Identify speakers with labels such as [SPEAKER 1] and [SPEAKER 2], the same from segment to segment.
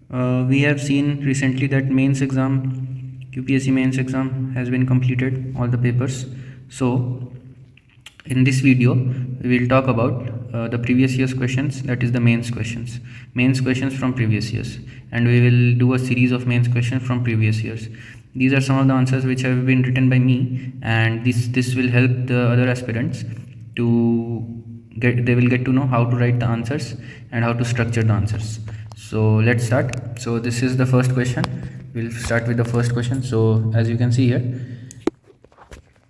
[SPEAKER 1] We have seen recently that mains exam, UPSC mains exam has been completed, all the papers. So in this video, we will talk about the previous year's questions, that is the mains questions from previous years, and we will do a series of mains questions from previous years. These are some of the answers which have been written by me, and this will help the other aspirants to they will get to know how to write the answers and how to structure the answers. So let's start. So this is the first question. We'll start with the first question. So as you can see here,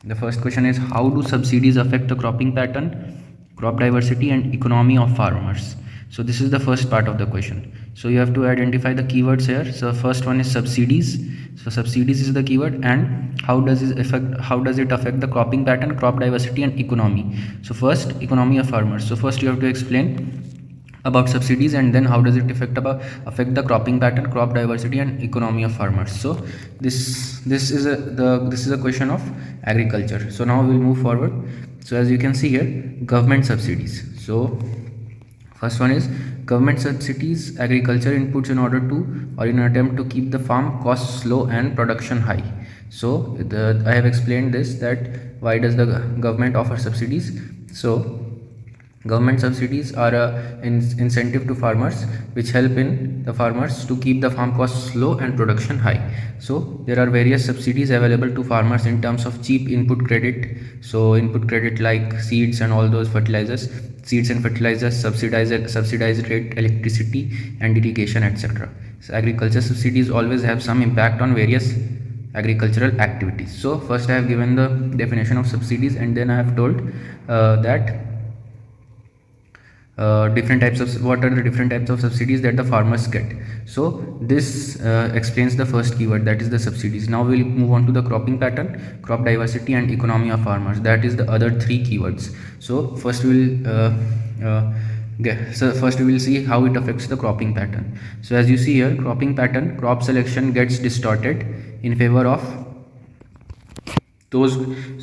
[SPEAKER 1] the first question is, how do subsidies affect the cropping pattern, crop diversity and economy of farmers? So this is the first part of the question. So you have to identify the keywords here. So first one is subsidies. So subsidies is the keyword, and how does it affect the cropping pattern, crop diversity and economy? So first, economy of farmers. So first you have to explain about subsidies, and then how does it affect the cropping pattern, crop diversity and economy of farmers. So this is a question of agriculture. So now we'll move forward. So as you can see here, government subsidies. So first one is government subsidies agriculture inputs in order to, or in an attempt to keep the farm costs low and production high. So I have explained this, that why does the government offer subsidies. So government subsidies are an incentive to farmers which help in the farmers to keep the farm costs low and production high. So there are various subsidies available to farmers in terms of cheap input credit. So input credit like seeds and all those fertilizers, seeds and fertilizers, subsidized rate electricity and irrigation, etc. So agriculture subsidies always have some impact on various agricultural activities. So first I have given the definition of subsidies, and then I have told that different types of, what are the different types of subsidies that the farmers get. So this explains the first keyword, that is the subsidies. Now we'll move on to the cropping pattern, crop diversity and economy of farmers, that is the other three keywords. So first we will see how it affects the cropping pattern. So as you see here, cropping pattern, crop selection gets distorted in favor of those.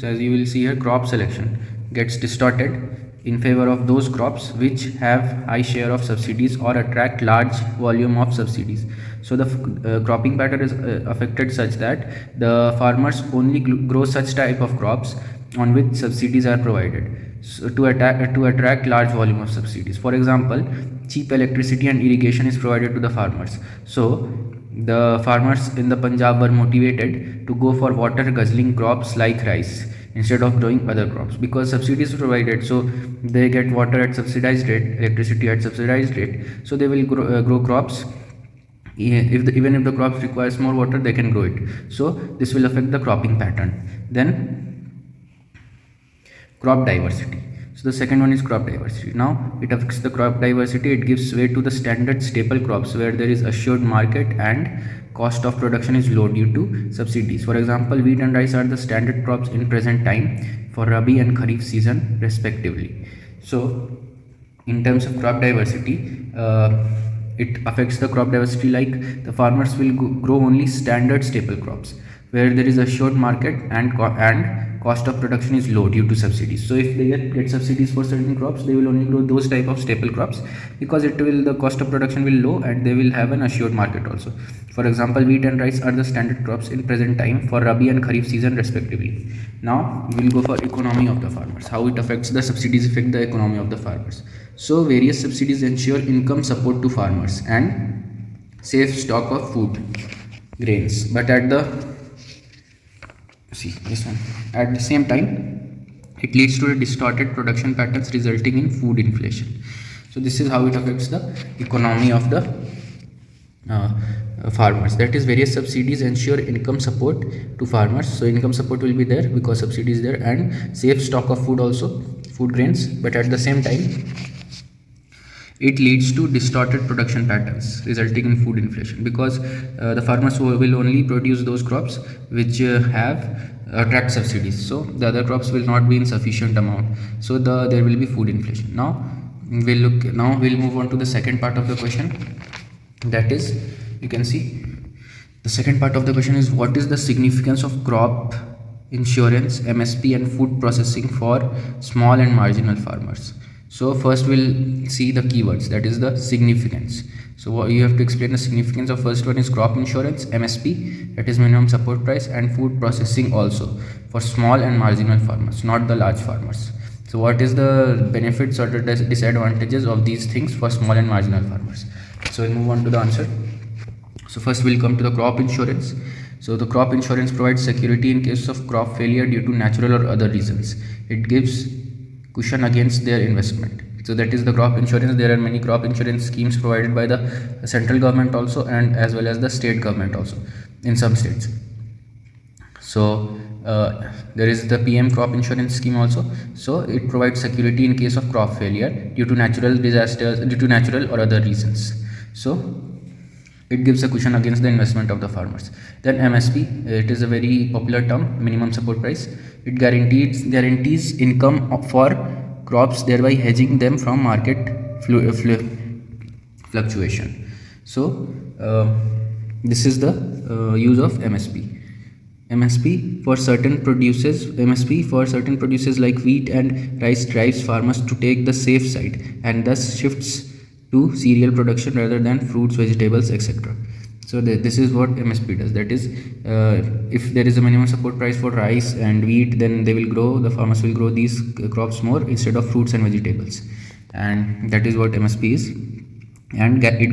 [SPEAKER 1] So as you will see here, crop selection gets distorted in favor of those crops which have high share of subsidies or attract large volume of subsidies. So the cropping pattern is affected such that the farmers only grow such type of crops on which subsidies are provided, so to attract large volume of subsidies. For example, cheap electricity and irrigation is provided to the farmers. So the farmers in the Punjab were motivated to go for water guzzling crops like rice instead of growing other crops, because subsidies provided, so they get water at subsidized rate, electricity at subsidized rate, so they will grow crops. Even if the crops requires more water, they can grow it. So this will affect the cropping pattern. Then crop diversity. So the second one is crop diversity. Now it affects the crop diversity. It gives way to the standard staple crops where there is assured market and cost of production is low due to subsidies. For example, wheat and rice are the standard crops in present time for Rabi and Kharif season respectively. So in terms of crop diversity, it affects the crop diversity like the farmers will grow only standard staple crops where there is a short market and cost of production is low due to subsidies. So if they get subsidies for certain crops, they will only grow those type of staple crops because the cost of production will low and they will have an assured market also. For example, wheat and rice are the standard crops in present time for Rabi and Kharif season respectively. Now we will go for economy of the farmers, how it affects the subsidies affect the economy of the farmers. So various subsidies ensure income support to farmers and safe stock of food grains, but at the same time it leads to a distorted production patterns resulting in food inflation. So this is how it affects the economy of the farmers, that is various subsidies ensure income support to farmers. So income support will be there because subsidy is there, and safe stock of food also, food grains, but at the same time it leads to distorted production patterns resulting in food inflation, because the farmers will only produce those crops which have attract subsidies, so the other crops will not be in sufficient amount, so there will be food inflation. Now we'll move on to the second part of the question, that is, you can see the second part of the question is, what is the significance of crop insurance, MSP and food processing for small and marginal farmers? So first we'll see the keywords, that is the significance. So what you have to explain the significance of first one is crop insurance, MSP, that is minimum support price, and food processing also for small and marginal farmers, not the large farmers. So what is the benefits or the disadvantages of these things for small and marginal farmers? So we'll move on to the answer. So first we'll come to the crop insurance. So the crop insurance provides security in case of crop failure due to natural or other reasons. It gives cushion against their investment. So that is the crop insurance. There are many crop insurance schemes provided by the central government also, and as well as the state government also in some states. So there is the PM crop insurance scheme also. So it provides security in case of crop failure due to natural disasters, due to natural or other reasons. So it gives a cushion against the investment of the farmers. Then MSP, it is a very popular term, minimum support price. It guarantees income for crops, thereby hedging them from market fluctuation. So this is the use of MSP. MSP for certain produces like wheat and rice drives farmers to take the safe side and thus shifts to cereal production rather than fruits, vegetables, etc. So this is what MSP does. That is, if there is a minimum support price for rice and wheat, then the farmers will grow these crops more instead of fruits and vegetables, and that is what MSP is. And it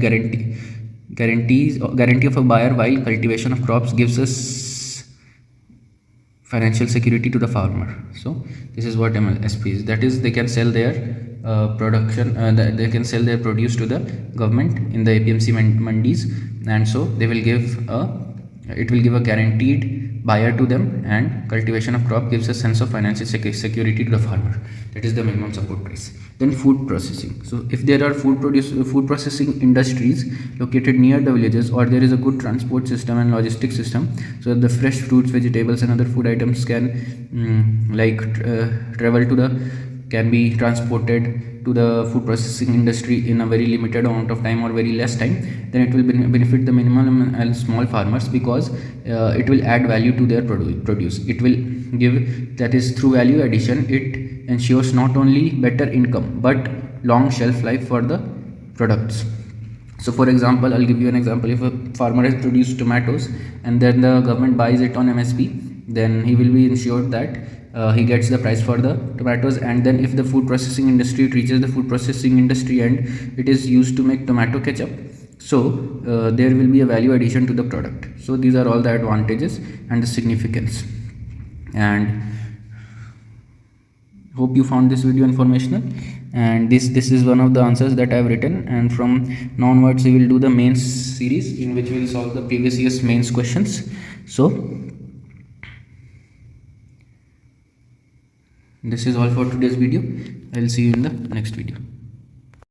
[SPEAKER 1] guarantee of a buyer, while cultivation of crops gives us financial security to the farmer. So this is what MSP is. That is, they can sell their they can sell their produce to the government in the APMC mandis, and so it will give a guaranteed buyer to them, and cultivation of crop gives a sense of financial security to the farmer. That is the minimum support price. Then food processing. So if there are food processing industries located near the villages, or there is a good transport system and logistics system, so that the fresh fruits, vegetables and other food items can can be transported to the food processing industry in a very limited amount of time or very less time, then it will benefit the minimum and small farmers, because it will add value to their produce. It will give, that is, through value addition, it ensures not only better income but long shelf life for the products. So for example, I'll give you an example. If a farmer has produced tomatoes and then the government buys it on MSP, then he will be ensured that he gets the price for the tomatoes. And then if the food processing industry, it reaches the food processing industry and it is used to make tomato ketchup, so there will be a value addition to the product. So these are all the advantages and the significance. And hope you found this video informational, and this is one of the answers that I have written, and from now onwards we will do the mains series, in which we will solve the previous year's mains questions. So this is all for today's video. I will see you in the next video.